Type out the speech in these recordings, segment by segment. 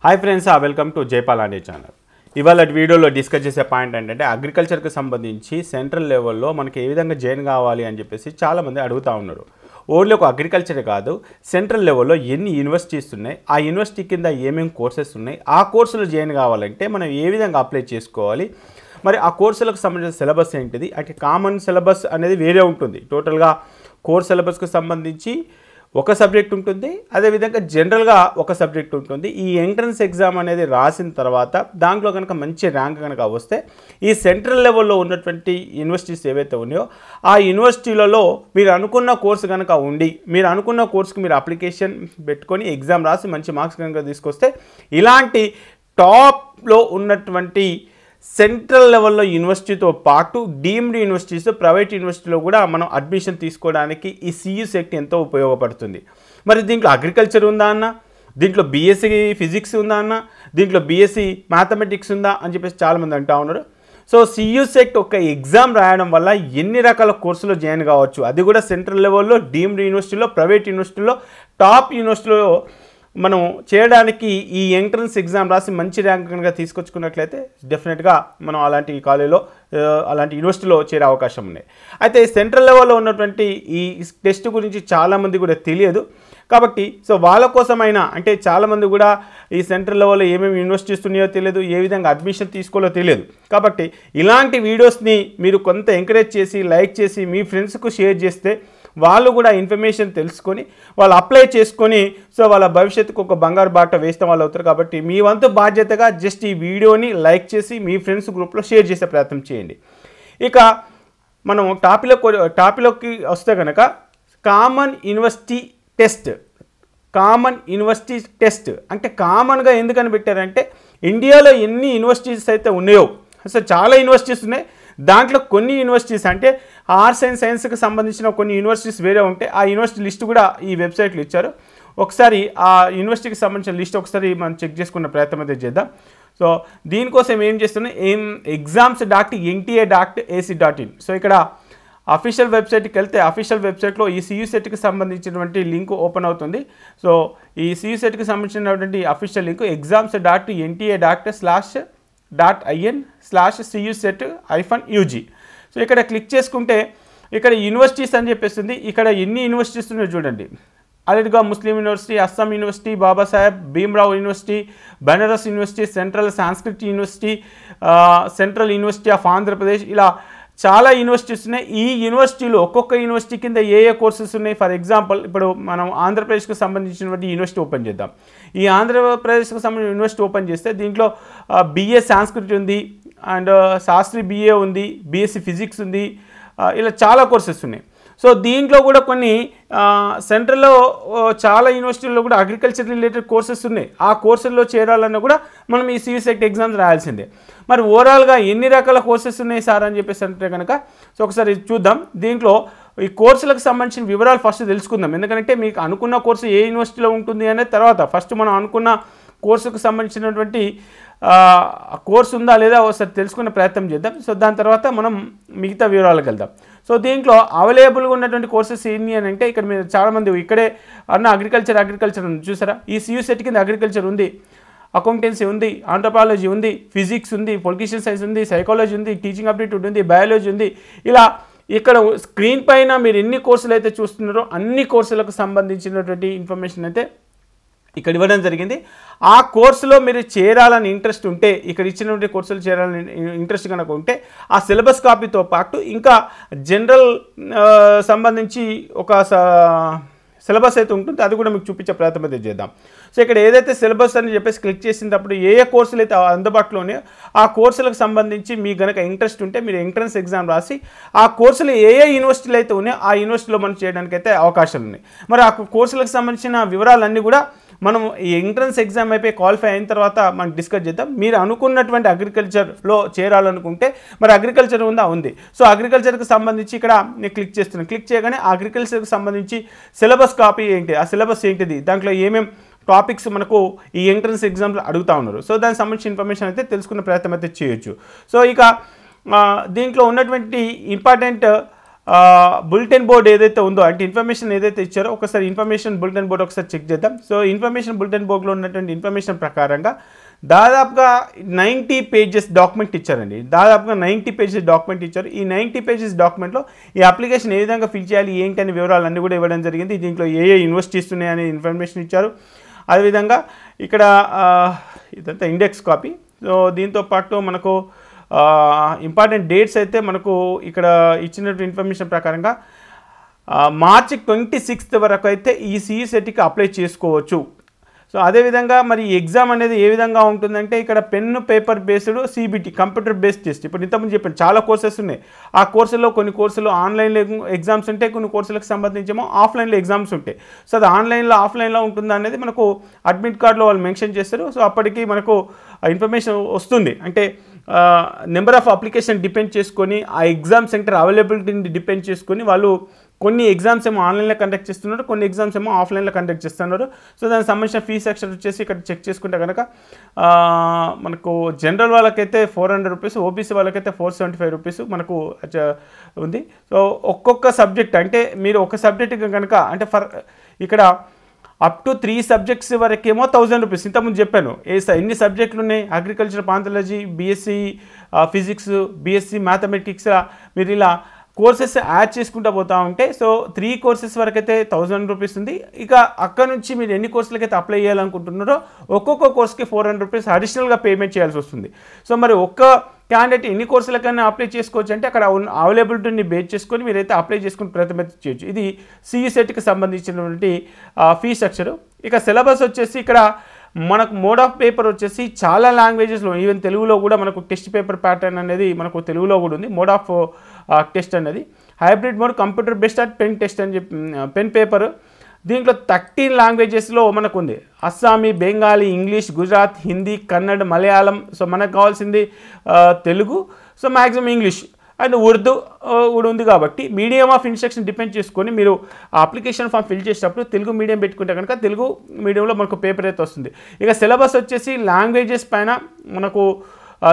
Hi friends, welcome to Jaipal అనే channel. ఇవాళ వీడియోలో డిస్కస్ చేసే పాయింట్ ఏంటంటే అగ్రికల్చర్కి సంబంధించి సెంట్రల్ లెవెల్లో మనకి ఏ విధంగా జాయిన్ కావాలి అని చెప్పేసి చాలామంది అడుగుతూ ఉన్నారు. ఓన్లీ ఒక అగ్రికల్చరే కాదు, సెంట్రల్ లెవెల్లో ఎన్ని యూనివర్సిటీస్ ఉన్నాయి, ఆ యూనివర్సిటీ కింద ఏమేమి కోర్సెస్ ఉన్నాయి, ఆ కోర్సులో జాయిన్ కావాలంటే మనం ఏ విధంగా అప్లై చేసుకోవాలి, మరి ఆ కోర్సులకు సంబంధించిన సిలబస్ ఏంటిది అంటే కామన్ సిలబస్ అనేది వేరే ఉంటుంది. టోటల్గా కోర్స్ సిలబస్కి సంబంధించి ఒక సబ్జెక్ట్ ఉంటుంది, అదేవిధంగా జనరల్గా ఒక సబ్జెక్ట్ ఉంటుంది. ఈ ఎంట్రన్స్ ఎగ్జామ్ అనేది రాసిన తర్వాత దాంట్లో కనుక మంచి ర్యాంక్ కనుక వస్తే ఈ సెంట్రల్ లెవెల్లో ఉన్నటువంటి యూనివర్సిటీస్ ఏవైతే ఉన్నాయో ఆ యూనివర్సిటీలలో మీరు అనుకున్న కోర్సు కనుక ఉండి మీరు అనుకున్న కోర్సుకి మీరు అప్లికేషన్ పెట్టుకొని ఎగ్జామ్ రాసి మంచి మార్క్స్ కనుక తీసుకొస్తే ఇలాంటి టాప్లో ఉన్నటువంటి సెంట్రల్ లెవెల్లో యూనివర్సిటీతో పాటు డీమ్డ్ యూనివర్సిటీస్, ప్రైవేట్ యూనివర్సిటీలో కూడా మనం అడ్మిషన్ తీసుకోవడానికి ఈ సియు సెట్ ఎంతో ఉపయోగపడుతుంది. మరి దీంట్లో అగ్రికల్చర్ ఉందా అన్న, దీంట్లో బీఎస్సీ ఫిజిక్స్ ఉందా అన్న, దీంట్లో బీఎస్సీ మ్యాథమెటిక్స్ ఉందా అని చెప్పేసి చాలామంది అంటూ ఉన్నారు. సో సియు సెట్ ఒక ఎగ్జామ్ రాయడం వల్ల ఎన్ని రకాల కోర్సులో జాయిన్ కావచ్చు, అది కూడా సెంట్రల్ లెవెల్లో, డీమ్డ్ యూనివర్సిటీలో, ప్రైవేట్ యూనివర్సిటీలో, టాప్ యూనివర్సిటీలో మనం చేయడానికి ఈ ఎంట్రన్స్ ఎగ్జామ్ రాసి మంచి ర్యాంక్ కనుక తీసుకొచ్చుకున్నట్లయితే డెఫినెట్గా మనం అలాంటి కాలేజీలో అలాంటి యూనివర్సిటీలో చేరే అవకాశం ఉన్నాయి. అయితే సెంట్రల్ లెవెల్లో ఉన్నటువంటి ఈ టెస్ట్ గురించి చాలామంది కూడా తెలియదు. కాబట్టి సో వాళ్ళ కోసమైనా అంటే చాలామంది కూడా ఈ సెంట్రల్ లెవెల్లో ఏమేమి యూనివర్సిటీస్ ఉన్నాయో తెలియదు, ఏ విధంగా అడ్మిషన్ తీసుకోవాలో తెలియదు. కాబట్టి ఇలాంటి వీడియోస్ని మీరు కొంత ఎంకరేజ్ చేసి లైక్ చేసి మీ ఫ్రెండ్స్కు షేర్ చేస్తే వాళ్ళు కూడా ఇన్ఫర్మేషన్ తెలుసుకొని వాళ్ళు అప్లై చేసుకొని సో వాళ్ళ భవిష్యత్తుకు ఒక బంగారు బాట వేసిన వాళ్ళు అవుతారు. కాబట్టి మీ వంతు బాధ్యతగా జస్ట్ ఈ వీడియోని లైక్ చేసి మీ ఫ్రెండ్స్ గ్రూప్లో షేర్ చేసే ప్రయత్నం చేయండి. ఇక మనం టాపిక్లోకి వస్తే కనుక కామన్ యూనివర్సిటీ టెస్ట్ అంటే కామన్గా ఎందుకని పెట్టారంటే ఇండియాలో ఎన్ని యూనివర్సిటీస్ అయితే ఉన్నాయో అసలు చాలా యూనివర్సిటీస్ ఉన్నాయి. దాంట్లో కొన్ని యూనివర్సిటీస్ అంటే ఆర్ట్స్ అండ్ సైన్స్కి సంబంధించిన కొన్ని యూనివర్సిటీస్ వేరే ఉంటాయి. ఆ యూనివర్సిటీ లిస్ట్ కూడా ఈ వెబ్సైట్లో ఇచ్చారు. ఒకసారి ఆ యూనివర్సిటీకి సంబంధించిన లిస్ట్ ఒకసారి మనం చెక్ చేసుకున్న ప్రయత్నం అయితే చేద్దాం. సో దీనికోసం ఏం చేస్తున్నాం, exams.nta.ac.in. సో ఇక్కడ అఫీషియల్ వెబ్సైట్కి వెళ్తే అఫీషియల్ వెబ్సైట్లో ఈ సియు సెట్కి సంబంధించినటువంటి లింక్ ఓపెన్ అవుతుంది. సో ఈ సియు సెట్కి సంబంధించినటువంటి అఫీషియల్ లింక్ exams.nta.in/CUSET-UG. సో ఇక్కడ క్లిక్ చేసుకుంటే ఇక్కడ యూనివర్సిటీస్ అని చెప్పేస్తుంది. ఇక్కడ ఎన్ని యూనివర్సిటీస్ ఉన్నాయో చూడండి. Aligarh Muslim university, Assam university, Babasaheb Bhimrao university, Banaras university, central Sanskrit university, central university of Andhra Pradesh, ఇలా చాలా యూనివర్సిటీస్ ఉన్నాయి. ఈ యూనివర్సిటీలో ఒక్కొక్క యూనివర్సిటీ కింద ఏ కోర్సెస్ ఉన్నాయి. ఫర్ ఎగ్జాంపుల్ ఇప్పుడు మనం ఆంధ్రప్రదేశ్కి సంబంధించినటువంటి యూనివర్సిటీ ఓపెన్ చేద్దాం. ఈ ఆంధ్రప్రదేశ్కి సంబంధించిన యూనివర్సిటీ ఓపెన్ చేస్తే దీంట్లో బిఏ సాంస్క్రిట్ ఉంది, అండ్ శాస్త్రి బిఏ ఉంది, బీఎస్సీ ఫిజిక్స్ ఉంది, ఇలా చాలా కోర్సెస్ ఉన్నాయి. సో దీంట్లో కూడా కొన్ని సెంట్రల్లో చాలా యూనివర్సిటీల్లో కూడా అగ్రికల్చర్ రిలేటెడ్ కోర్సెస్ ఉన్నాయి. ఆ కోర్సుల్లో చేరాలన్నా కూడా మనం ఈ సియు సెట్ ఎగ్జామ్స్ రాయాల్సిందే. మరి ఓవరాల్గా ఎన్ని రకాల కోర్సెస్ ఉన్నాయి సార్ అని చెప్పేసి అంటే కనుక సో ఒకసారి చూద్దాం. దీంట్లో ఈ కోర్సులకు సంబంధించిన వివరాలు ఫస్ట్ తెలుసుకుందాం. ఎందుకంటే మీకు అనుకున్న కోర్సు ఏ యూనివర్సిటీలో ఉంటుంది అనేది తర్వాత ఫస్ట్ మనం అనుకున్న కోర్సుకు సంబంధించినటువంటి కోర్సు ఉందా లేదా ఒకసారి తెలుసుకునే ప్రయత్నం చేద్దాం. సో దాని తర్వాత మనం మిగతా వివరాలకు వెళ్దాం. సో దీంట్లో అవైలబుల్గా ఉన్నటువంటి కోర్సెస్ ఏంటి అని అంటే ఇక్కడ మీరు చాలామంది ఇక్కడే అన్న అగ్రికల్చర్ ఉంది చూసారా. ఈ సియు సెట్ కింద అగ్రికల్చర్ ఉంది, అకౌంటెన్సీ ఉంది, ఆంథ్రోపాలజీ ఉంది, ఫిజిక్స్ ఉంది, పొలిటిషియన్ సైన్స్ ఉంది, సైకాలజీ ఉంది, టీచింగ్ అప్టిట్యూడ్ ఉంది, బయాలజీ ఉంది. ఇలా ఇక్కడ స్క్రీన్ పైన మీరు ఎన్ని కోర్సులు అయితే చూస్తున్నారో అన్ని కోర్సులకు సంబంధించినటువంటి ఇన్ఫర్మేషన్ అయితే ఇక్కడ ఇవ్వడం జరిగింది. ఆ కోర్సులో మీరు చేరాలని ఇంట్రెస్ట్ ఉంటే ఇక్కడ ఇచ్చినటువంటి కోర్సులు చేరాలని ఇంట్రెస్ట్ కనుక ఉంటే ఆ సిలబస్ కాపీతో పాటు ఇంకా జనరల్ సంబంధించి ఒక సిలబస్ అయితే ఉంటుంది, అది కూడా మీకు చూపించే ప్రయత్నం అయితే చేద్దాం. సో ఇక్కడ ఏదైతే సిలబస్ అని చెప్పేసి క్లిక్ చేసినప్పుడు ఏ కోర్సులు అయితే అందుబాటులో ఉన్నాయో ఆ కోర్సులకు సంబంధించి మీకు కనుక ఇంట్రెస్ట్ ఉంటే మీరు ఎంట్రన్స్ ఎగ్జామ్ రాసి ఆ కోర్సులు ఏ యూనివర్సిటీలు అయితే ఉన్నాయో ఆ యూనివర్సిటీలో మనం చేయడానికి అయితే అవకాశాలు ఉన్నాయి. మరి ఆ కోర్సులకు సంబంధించిన వివరాలన్నీ కూడా మనం ఈ ఎంట్రన్స్ ఎగ్జామ్ అయిపోయి క్వాలిఫై అయిన తర్వాత మనం డిస్కస్ చేద్దాం. మీరు అనుకున్నటువంటి అగ్రికల్చర్లో చేరాలనుకుంటే మరి అగ్రికల్చర్ ఉంది. సో అగ్రికల్చర్కి సంబంధించి ఇక్కడ నేను క్లిక్ చేస్తున్నాను. క్లిక్ చేయగానే అగ్రికల్చర్కి సంబంధించి సిలబస్ కాపీ ఏంటి, ఆ సిలబస్ ఏంటిది, దాంట్లో ఏమేమి టాపిక్స్ మనకు ఈ ఎంట్రన్స్ ఎగ్జామ్లో అడుగుతూ ఉన్నారు. సో దానికి సంబంధించిన ఇన్ఫర్మేషన్ అయితే తెలుసుకునే ప్రయత్నం అయితే చేయొచ్చు. సో ఇక దీంట్లో ఉన్నటువంటి ఇంపార్టెంట్ బులెటిన్ బోర్డ్ ఏదైతే ఉందో అంటే ఇన్ఫర్మేషన్ ఏదైతే ఇచ్చారో ఒకసారి ఇన్ఫర్మేషన్ బులెటిన్ బోర్డ్ ఒకసారి చెక్ చేద్దాం. సో ఇన్ఫర్మేషన్ బులెటిన్ బోర్డ్లో ఉన్నటువంటి ఇన్ఫర్మేషన్ ప్రకారంగా దాదాపుగా 90 పేజెస్ డాక్యుమెంట్ ఇచ్చారండి. దాదాపుగా 90 పేజెస్ డాక్యుమెంట్ ఇచ్చారు. ఈ 90 పేజెస్ డాక్యుమెంట్లో ఈ అప్లికేషన్ ఏ విధంగా ఫిల్ చేయాలి ఏంటి అనే వివరాలన్నీ కూడా ఇవ్వడం జరిగింది. దీంట్లో ఏ యూనివర్సిటీస్ ఉన్నాయనే ఇన్ఫర్మేషన్ ఇచ్చారు. అదేవిధంగా ఇక్కడ ఇదంతా ఇండెక్స్ కాపీ. సో దీంతో పాటు మనకు ఇంపార్టెంట్ డేట్స్ అయితే మనకు ఇక్కడ ఇచ్చినటువంటి ఇన్ఫర్మేషన్ ప్రకారంగా మార్చి 26 వరకు అయితే ఈ CECETకి అప్లై చేసుకోవచ్చు. సో అదేవిధంగా మరి ఎగ్జామ్ అనేది ఏ విధంగా ఉంటుందంటే ఇక్కడ pen paper based CBT computer based test. ఇప్పుడు ఇంతకుముందు చెప్పాను చాలా కోర్సెస్ ఉన్నాయి. ఆ కోర్సుల్లో కొన్ని కోర్సులు ఆన్లైన్లో ఎగ్జామ్స్ ఉంటాయి, కొన్ని కోర్సులకు సంబంధించేమో ఆఫ్లైన్లో ఎగ్జామ్స్ ఉంటాయి. సో అది ఆన్లైన్లో ఆఫ్లైన్లో ఉంటుందా అనేది మనకు అడ్మిట్ కార్డులో వాళ్ళు మెన్షన్ చేస్తారు. సో అప్పటికి మనకు ఇన్ఫర్మేషన్ వస్తుంది. అంటే నెంబర్ ఆఫ్ అప్లికేషన్ డిపెండ్ చేసుకొని ఆ ఎగ్జామ్ సెంటర్ అవైలబిలిటీని డిపెండ్ చేసుకొని వాళ్ళు కొన్ని ఎగ్జామ్స్ ఏమో ఆన్లైన్లో కండక్ట్ చేస్తున్నారు, కొన్ని ఎగ్జామ్స్ ఏమో ఆఫ్లైన్లో కండక్ట్ చేస్తున్నారు. సో దానికి సంబంధించిన ఫీ సెక్షన్ వచ్చేసి ఇక్కడ చెక్ చేసుకుంటే కనుక మనకు జనరల్ వాళ్ళకైతే 400 రూపీస్, ఓబీసీ వాళ్ళకైతే 475 రూపీస్ మనకు ఉంది. సో ఒక్కొక్క సబ్జెక్ట్ అంటే మీరు ఒక సబ్జెక్ట్ కనుక అంటే ఇక్కడ అప్ టు 3 సబ్జెక్ట్స్ వరకేమో 1000 రూపీస్. ఇంతకుముందు చెప్పాను ఎన్ని సబ్జెక్టులు ఉన్నాయి, అగ్రికల్చర్, పాంథాలజీ, బీఎస్సీ ఫిజిక్స్, బీఎస్సీ మ్యాథమెటిక్స్, మీరు ఇలా కోర్సెస్ యాడ్ చేసుకుంటూ పోతూ ఉంటే సో 3 కోర్సెస్ వరకు అయితే 1000 రూపీస్ ఉంది. ఇక అక్కడ నుంచి మీరు ఎన్ని కోర్సులకైతే అప్లై చేయాలనుకుంటున్నారో ఒక్కొక్క కోర్స్కి 400 రూపీస్ అడిషనల్గా పేమెంట్ చేయాల్సి వస్తుంది. సో మరి ఒక్క క్యాండిడేట్ ఎన్ని కోర్సులకైనా అప్లై చేసుకోవచ్చు అంటే అక్కడ అవైలబిలిటీని బేస్ చేసుకొని మీరైతే అప్లై చేసుకుని ప్రతిమతి చేయొచ్చు. ఇది CECETకి సంబంధించినటువంటి ఫీ స్ట్రక్చరు. ఇక సిలబస్ వచ్చేసి ఇక్కడ మనకు మోడ్ ఆఫ్ పేపర్ వచ్చేసి చాలా లాంగ్వేజెస్లో ఈవెన్ తెలుగులో కూడా మనకు టెస్ట్ పేపర్ ప్యాటర్న్ అనేది మనకు తెలుగులో కూడా ఉంది. మోడ్ ఆఫ్ టెస్ట్ అనేది hybrid mode computer based pen test అని చెప్పి పెన్ పేపర్. దీంట్లో 13 లాంగ్వేజెస్లో మనకు ఉంది. అస్సామీ, బెంగాలీ, ఇంగ్లీష్, గుజరాత్, హిందీ, కన్నడ, మలయాళం. సో మనకు కావాల్సింది Telugu, so maximum English and Urdu కూడా ఉంది. కాబట్టి మీడియం ఆఫ్ ఇన్స్ట్రక్షన్ డిపెండ్ చేసుకొని మీరు ఆ అప్లికేషన్ ఫామ్ ఫిల్ చేసేటప్పుడు తెలుగు మీడియం పెట్టుకుంటే కనుక తెలుగు మీడియంలో మనకు పేపర్ అయితే వస్తుంది. ఇక సిలబస్ వచ్చేసి లాంగ్వేజెస్ పైన మనకు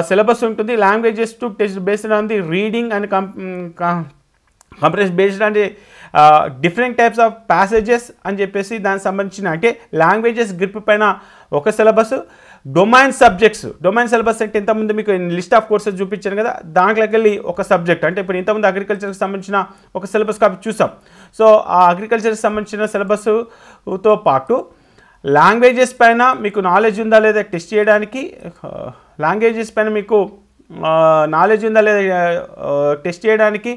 సిలబస్ ఉంటుంది. Languages to test based on the reading and compress based on the different types of passages అని చెప్పేసి దానికి సంబంధించిన అంటే లాంగ్వేజెస్ గ్రిప్ పైన ఒక సిలబస్. డొమైన్ సిలబస్ అంటే ఇంతకుముందు మీకు లిస్ట్ ఆఫ్ కోర్సెస్ చూపించాను కదా, దాంట్లోకి వెళ్ళి ఒక సబ్జెక్ట్ అంటే ఇప్పుడు ఇంతకుముందు అగ్రికల్చర్కి సంబంధించిన ఒక సిలబస్ కాపీ చూసాం. సో ఆ అగ్రికల్చర్కి సంబంధించిన సిలబస్తో పాటు లాంగ్వేజెస్ పైన మీకు నాలెడ్జ్ ఉందా లేదా టెస్ట్ చేయడానికి, లాంగ్వేజెస్ పైన మీకు నాలెడ్జ్ ఉందా లేదా టెస్ట్ చేయడానికి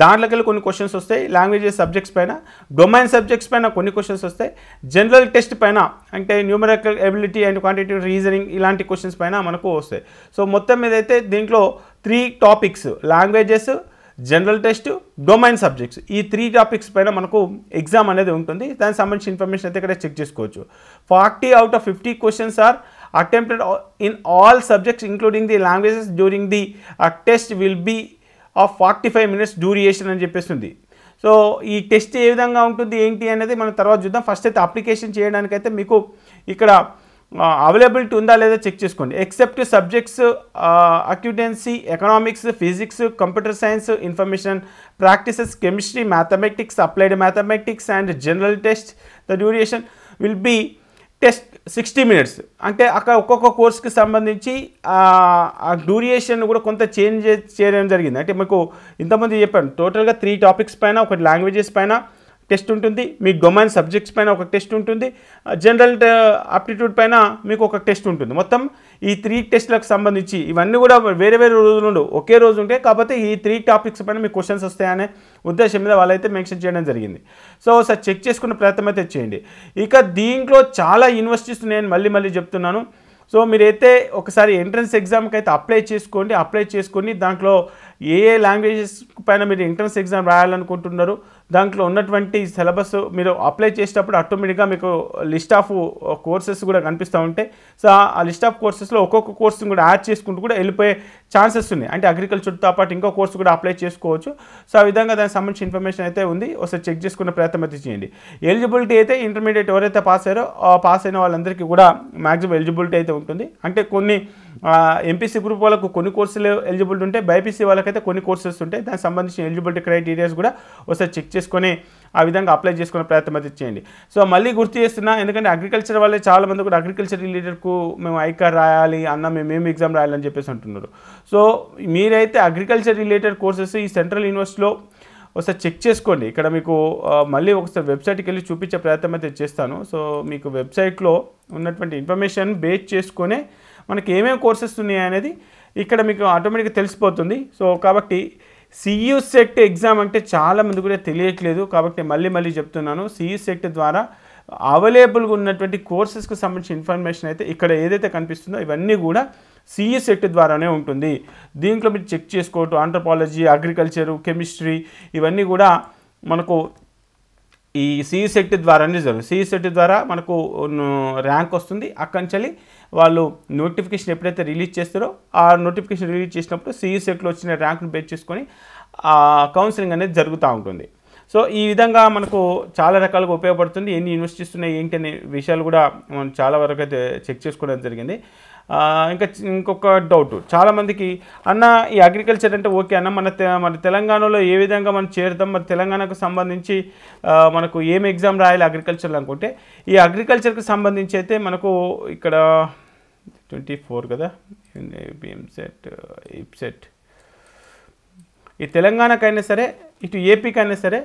దాంట్లోకి వెళ్ళి కొన్ని క్వశ్చన్స్ వస్తాయి. లాంగ్వేజెస్ సబ్జెక్ట్స్ పైన, డొమైన్ సబ్జెక్ట్స్ పైన కొన్ని క్వశ్చన్స్ వస్తాయి. జనరల్ టెస్ట్ పైన అంటే numerical ability and quantitative reasoning ఇలాంటి క్వశ్చన్స్ పైన మనకు వస్తాయి. సో మొత్తం మీద అయితే దీంట్లో 3 topics languages, general test, domain subjects ఈ 3 టాపిక్స్ పైన మనకు ఎగ్జామ్ అనేది ఉంటుంది. దానికి సంబంధించిన ఇన్ఫర్మేషన్ అయితే ఇక్కడ చెక్ చేసుకోవచ్చు. 40 out of 50 questions are attempted in all subjects including the languages during the test will be of 45 minutes duration అని చెప్పేస్తుంది. సో ఈ టెస్ట్ ఏ విధంగా ఉంటుంది ఏంటి అనేది మనం తర్వాత చూద్దాం. ఫస్ట్ అయితే అప్లికేషన్ చేయడానికైతే మీకు ఇక్కడ అవైలబిలిటీ ఉందా లేదా చెక్ చేసుకోండి. Except subjects accountancy, economics, physics, computer science, information practices, chemistry, mathematics, applied mathematics and general test the duration will be test 60 minutes. అంటే అక్కడ ఒక్కొక్క కోర్స్కి సంబంధించి ఆ డ్యూరేషన్ కూడా కొంత చేంజ్ చేయడం జరిగింది. అంటే మీకు ఇంతమంది చెప్పాను టోటల్గా 3 టాపిక్స్ పైన, ఒకటి లాంగ్వేజెస్ పైన టెస్ట్ ఉంటుంది, మీ డొమైన్ సబ్జెక్ట్స్ పైన ఒక టెస్ట్ ఉంటుంది, జనరల్ ఆప్టిట్యూడ్ పైన మీకు ఒక టెస్ట్ ఉంటుంది. మొత్తం ఈ 3 టెస్ట్లకు సంబంధించి ఇవన్నీ కూడా వేరే వేరే రోజులు ఉండవు, ఒకే రోజు ఉంటాయి. కాకపోతే ఈ 3 టాపిక్స్ పైన మీకు క్వశ్చన్స్ వస్తాయనే ఉద్దేశం మీద వాళ్ళైతే మెన్షన్ చేయడం జరిగింది. సో ఒకసారి చెక్ చేసుకునే ప్రయత్నం అయితే చేయండి. ఇక దీంట్లో చాలా యూనివర్సిటీస్ నేను మళ్ళీ చెప్తున్నాను. సో మీరైతే ఒకసారి ఎంట్రన్స్ ఎగ్జామ్కి అయితే అప్లై చేసుకొని దాంట్లో ఏ లాంగ్వేజెస్ పైన మీరు ఎంట్రన్స్ ఎగ్జామ్ రాయాలనుకుంటున్నారు దాంట్లో ఉన్నటువంటి సిలబస్ మీరు అప్లై చేసేటప్పుడు ఆటోమేటిక్గా మీకు లిస్ట్ ఆఫ్ కోర్సెస్ కూడా కనిపిస్తూ ఉంటాయి. సో ఆ లిస్ట్ ఆఫ్ కోర్సెస్లో ఒక్కొక్క కోర్స్ని కూడా యాడ్ చేసుకుంటూ కూడా వెళ్ళిపోయే ఛాన్సెస్ ఉన్నాయి. అంటే అగ్రికల్చర్తో పాటు ఇంకో కోర్సు కూడా అప్లై చేసుకోవచ్చు. సో ఆ విధంగా దానికి సంబంధించిన ఇన్ఫర్మేషన్ అయితే ఉంది. ఒకసారి చెక్ చేసుకునే ప్రయత్నం అయితే చేయండి. ఎలిజిబిలిటీ అయితే ఇంటర్మీడియట్ ఎవరైతే పాస్ అయ్యారో పాస్ అయిన వాళ్ళందరికీ కూడా మ్యాక్సిమం ఎలిజిబిలిటీ అయితే ఉంటుంది. అంటే కొన్ని ఎంపీసీ గ్రూప్ వాళ్ళకు కొన్ని కోర్సులు ఎలిజిబిలిటీ ఉంటాయి, బైపీసీ వాళ్ళకైతే కొన్ని కోర్సెస్ ఉంటాయి. దానికి సంబంధించిన ఎలిజిబిలిటీ క్రైటీరియాస్ కూడా ఒకసారి చెక్ చేసుకొని ఆ విధంగా అప్లై చేసుకునే ప్రయత్నం అయితే చేయండి. సో మళ్ళీ గుర్తు చేస్తున్నా, ఎందుకంటే అగ్రికల్చర్ వాళ్ళే చాలామంది కూడా అగ్రికల్చర్ రిలేటెడ్కు మేము ఐకార్ రాయాలి అన్న, మేము ఎగ్జామ్ రాయాలని చెప్పేసి అంటున్నారు. సో మీరైతే అగ్రికల్చర్ రిలేటెడ్ కోర్సెస్ ఈ సెంట్రల్ యూనివర్సిటీలో ఒకసారి చెక్ చేసుకోండి. ఇక్కడ మీకు మళ్ళీ ఒకసారి వెబ్సైట్కి వెళ్ళి చూపించే ప్రయత్నం అయితే చేస్తాను. సో మీకు వెబ్సైట్లో ఉన్నటువంటి ఇన్ఫర్మేషన్ బేస్ చేసుకొని మనకి ఏమేమి కోర్సెస్ ఉన్నాయి అనేది ఇక్కడ మీకు ఆటోమేటిక్గా తెలిసిపోతుంది. సో కాబట్టి సియు సెట్ ఎగ్జామ్ అంటే చాలామంది కూడా తెలియట్లేదు, కాబట్టి మళ్ళీ చెప్తున్నాను. సియు సెట్ ద్వారా అవైలబుల్గా ఉన్నటువంటి కోర్సెస్కి సంబంధించిన ఇన్ఫర్మేషన్ అయితే ఇక్కడ ఏదైతే కనిపిస్తుందో ఇవన్నీ కూడా సియు సెట్ ద్వారానే ఉంటుంది. దీంట్లో మీరు చెక్ చేసుకోవటం ఆంథ్రోపాలజీ, అగ్రికల్చరు, కెమిస్ట్రీ ఇవన్నీ కూడా మనకు ఈ సియు సెట్ ద్వారానే జరుగుతుంది. సియు సెట్ ద్వారా మనకు ర్యాంక్ వస్తుంది. అక్కడి నుంచి వాళ్ళు నోటిఫికేషన్ ఎప్పుడైతే రిలీజ్ చేస్తారో ఆ నోటిఫికేషన్ రిలీజ్ చేసినప్పుడు సియు సెట్లో వచ్చిన ర్యాంక్ను బేస్ చేసుకొని కౌన్సిలింగ్ అనేది జరుగుతూ ఉంటుంది. సో ఈ విధంగా మనకు చాలా రకాలుగా ఉపయోగపడుతుంది. ఎన్ని యూనివర్సిటీస్ ఉన్నాయి ఏంటి అనే విషయాలు కూడా మనం చాలా వరకు అయితే చెక్ చేసుకోవడం జరిగింది. ఇంకొక డౌట్ చాలామందికి, అన్న ఈ అగ్రికల్చర్ అంటే ఓకే అన్న, మన తెలంగాణలో ఏ విధంగా మనం చేరుతాం, మరి తెలంగాణకు సంబంధించి మనకు ఏం ఎగ్జామ్ రాయాలి అగ్రికల్చర్లో అనుకుంటే, ఈ అగ్రికల్చర్కి సంబంధించి అయితే మనకు ఇక్కడ 24 కదా ఎంసెట్ ఇప్సెట్, ఈ తెలంగాణకైనా సరే ఇటు ఏపీకైనా సరే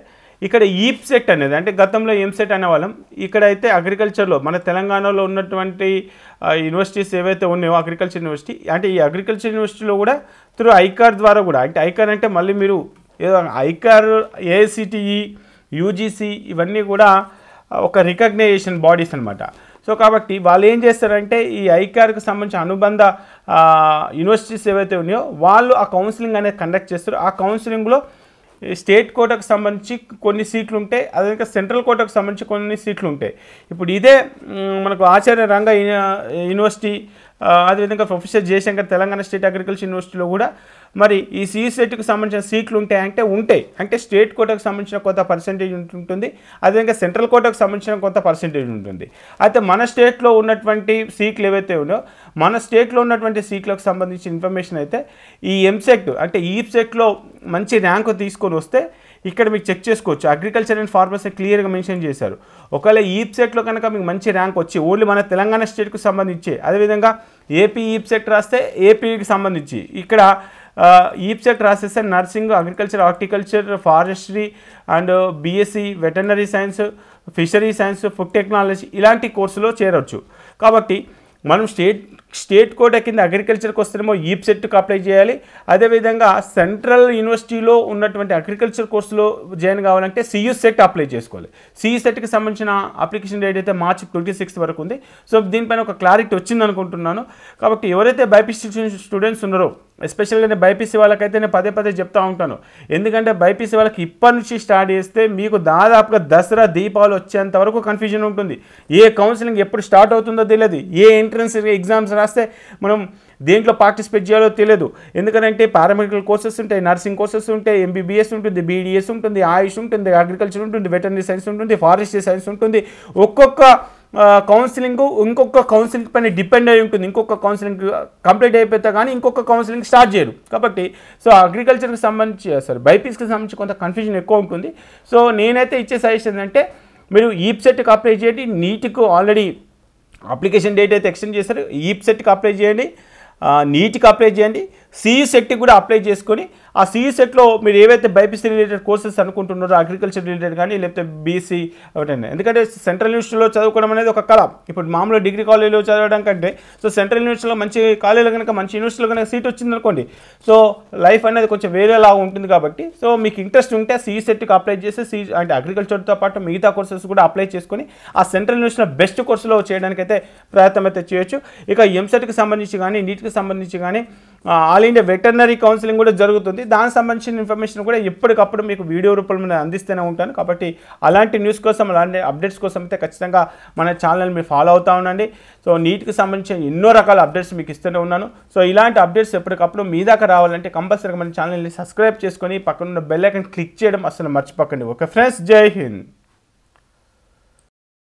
ఇక్కడ ఈప్సెట్ అనేది, అంటే గతంలో ఎంసెట్ అనేవాళ్ళం, ఇక్కడైతే అగ్రికల్చర్లో మన తెలంగాణలో ఉన్నటువంటి యూనివర్సిటీస్ ఏవైతే ఉన్నాయో అగ్రికల్చర్ యూనివర్సిటీ, అంటే ఈ అగ్రికల్చర్ యూనివర్సిటీలో కూడా త్రూ ఐకార్ ద్వారా కూడా, అంటే ఐకార్ అంటే మళ్ళీ మీరు ఐకార్, ఏఐసిటిఈ, యూజీసీ ఇవన్నీ కూడా ఒక రికగ్నైజేషన్ బాడీస్ అనమాట. సో కాబట్టి వాళ్ళు ఏం చేస్తారంటే ఈ ఐకార్కి సంబంధించిన అనుబంధ యూనివర్సిటీస్ ఏవైతే ఉన్నాయో వాళ్ళు ఆ కౌన్సిలింగ్ అనేది కండక్ట్ చేస్తారు. ఆ కౌన్సిలింగ్లో స్టేట్ కోటాకు సంబంధించి కొన్ని సీట్లు ఉంటాయి, అదేవిధంగా సెంట్రల్ కోటాకు సంబంధించి కొన్ని సీట్లు ఉంటాయి. ఇప్పుడు ఇదే మనకు ఆచార్య రంగా యూనివర్సిటీ, అదేవిధంగా professor Jayashankar Telangana state agriculture యూనివర్సిటీలో కూడా మరి ఈ సియు సెట్కి సంబంధించిన సీట్లు ఉంటాయి. అంటే స్టేట్ కోటాకు సంబంధించిన కొంత పర్సెంటేజ్ ఉంటుంది, అదేవిధంగా సెంట్రల్ కోటాకు సంబంధించిన కొంత పర్సెంటేజ్ ఉంటుంది. అయితే మన స్టేట్లో ఉన్నటువంటి సీట్లు ఏవైతే ఉన్నాయో మన స్టేట్లో ఉన్నటువంటి సీట్లకు సంబంధించిన ఇన్ఫర్మేషన్ అయితే ఈ ఎంసెట్ అంటే ఈప్సెట్లో మంచి ర్యాంకు తీసుకొని వస్తే ఇక్కడ మీకు చెక్ చేసుకోవచ్చు. అగ్రికల్చర్ అండ్ ఫార్మసీ క్లియర్గా మెన్షన్ చేశారు. ఒకవేళ ఈప్సెట్లో కనుక మీకు మంచి ర్యాంక్ వచ్చి ఓన్లీ మన తెలంగాణ స్టేట్కు సంబంధించి, అదేవిధంగా ఏపీ ఈప్సెట్ రాస్తే ఏపీకి సంబంధించి, ఇక్కడ ఈప్సెట్ రాసేస్తే nursing, agriculture, horticulture, forestry and BSc veterinary science, fishery science, food technology ఇలాంటి కోర్సులో చేరవచ్చు. కాబట్టి మనం స్టేట్ కోటా కింద అగ్రికల్చర్కి వస్తేనేమో ఈప్సెట్కి అప్లై చేయాలి. అదేవిధంగా సెంట్రల్ యూనివర్సిటీలో ఉన్నటువంటి అగ్రికల్చర్ కోర్సులో జాయిన్ కావాలంటే సియు సెట్ అప్లై చేసుకోవాలి. సియు సెట్కి సంబంధించిన అప్లికేషన్ డేట్ అయితే మార్చి 26 వరకు ఉంది. సో దీనిపైన ఒక క్లారిటీ వచ్చింది అనుకుంటున్నాను. కాబట్టి ఎవరైతే బైపీసీ స్టూడెంట్స్ ఉన్నారో, ఎస్పెషల్గా నేను బైపీసీ వాళ్ళకైతే నేను పదే చెప్తూ ఉంటాను. ఎందుకంటే బైపీసీ వాళ్ళకి ఇప్పటి నుంచి స్టార్ట్ చేస్తే మీకు దాదాపుగా దసరా దీపావళి వచ్చేంత వరకు కన్ఫ్యూజన్ ఉంటుంది. ఏ కౌన్సిలింగ్ ఎప్పుడు స్టార్ట్ అవుతుందో తెలియదు, ఏ ఎంట్రన్స్ ఎగ్జామ్స్ రాస్తే మనం దేంట్లో పార్టిసిపేట్ చేయాలో తెలియదు. ఎందుకంటే పారామెడికల్ కోర్సెస్ ఉంటాయి, నర్సింగ్ కోర్సెస్ ఉంటాయి, ఎంబీబీఎస్ ఉంటుంది, బీడీఎస్ ఉంటుంది, ఆయుష్ ఉంటుంది, అగ్రికల్చర్ ఉంటుంది, వెటర్నరీ సైన్స్ ఉంటుంది, ఫారెస్ట్రీ సైన్స్ ఉంటుంది. ఒక్కొక్క కౌన్సిలింగ్ ఇంకొక కౌన్సిలింగ్ పైన డిపెండ్ అయి ఉంటుంది. ఇంకొక కౌన్సిలింగ్ కంప్లీట్ అయిపోతే కానీ ఇంకొక కౌన్సిలింగ్ స్టార్ట్ చేయరు. కాబట్టి సో అగ్రికల్చర్కి సంబంధించి బైపీసీకి సంబంధించి కొంత కన్ఫ్యూజన్ ఎక్కువ ఉంటుంది. సో నేనైతే ఇచ్చే సజెషన్ ఏంటంటే మీరు ఈప్సెట్కి అప్లై చేయండి. నీట్కు ఆల్రెడీ అప్లికేషన్ డేట్ అయితే ఎక్స్టెండ్ చేశారు. ఈప్సెట్కి అప్లై చేయండి, నీట్కి అప్లై చేయండి, సియు సెట్కి కూడా అప్లై చేసుకొని ఆ సియు సెట్లో మీరు ఏవైతే బైపీసీ రిలేటెడ్ కోర్సెస్ అనుకుంటున్నారో అగ్రికల్చర్ రిలేటెడ్ కానీ లేకపోతే బీసీ ఒకటైనా, ఎందుకంటే సెంట్రల్ యూనివర్సిటీలో చదువుకోవడం అనేది ఒక కళ. ఇప్పుడు మామూలు డిగ్రీ కాలేజీలో చదవడం కంటే సో సెంట్రల్ యూనివర్సిటీలో మంచి కాలేజీలో కనుక మంచి యూనివర్సిటీలో కనుక సీట్ వచ్చిందనుకోండి, సో లైఫ్ అనేది కొంచెం వేరేలా ఉంటుంది. కాబట్టి సో మీకు ఇంట్రెస్ట్ ఉంటే సియు సెట్కి అప్లై చేసి అంటే అగ్రికల్చర్తో పాటు మిగతా కోర్సెస్ కూడా అప్లై చేసుకొని ఆ సెంట్రల్ యూనివర్సిటీలో బెస్ట్ కోర్సులో చేయడానికైతే ప్రయత్నం అయితే చేయొచ్చు. ఇక ఎంసెట్కి సంబంధించి కానీ నీట్కి సంబంధించి కానీ ఆల్ ఇండియా వెటర్నరీ కౌన్సిలింగ్ కూడా జరుగుతుంది. దానికి సంబంధించిన ఇన్ఫర్మేషన్ కూడా ఎప్పటికప్పుడు మీకు వీడియో రూపంలో అందిస్తూనే ఉంటాను. కాబట్టి అలాంటి న్యూస్ కోసం, అలాంటి అప్డేట్స్ కోసం అయితే ఖచ్చితంగా మన ఛానల్ మీరు ఫాలో అవుతూ ఉండండి. సో నీట్కి సంబంధించిన ఎన్నో రకాల అప్డేట్స్ మీకు ఇస్తూనే ఉన్నాను. సో ఇలాంటి అప్డేట్స్ ఎప్పటికప్పుడు మీ దాకా రావాలంటే కంపల్సరీగా మన ఛానల్ని సబ్స్క్రైబ్ చేసుకొని పక్కన ఉన్న బెల్ ఐకాన్ క్లిక్ చేయడం అసలు మర్చిపోకండి. ఓకే ఫ్రెండ్స్, జై హింద్.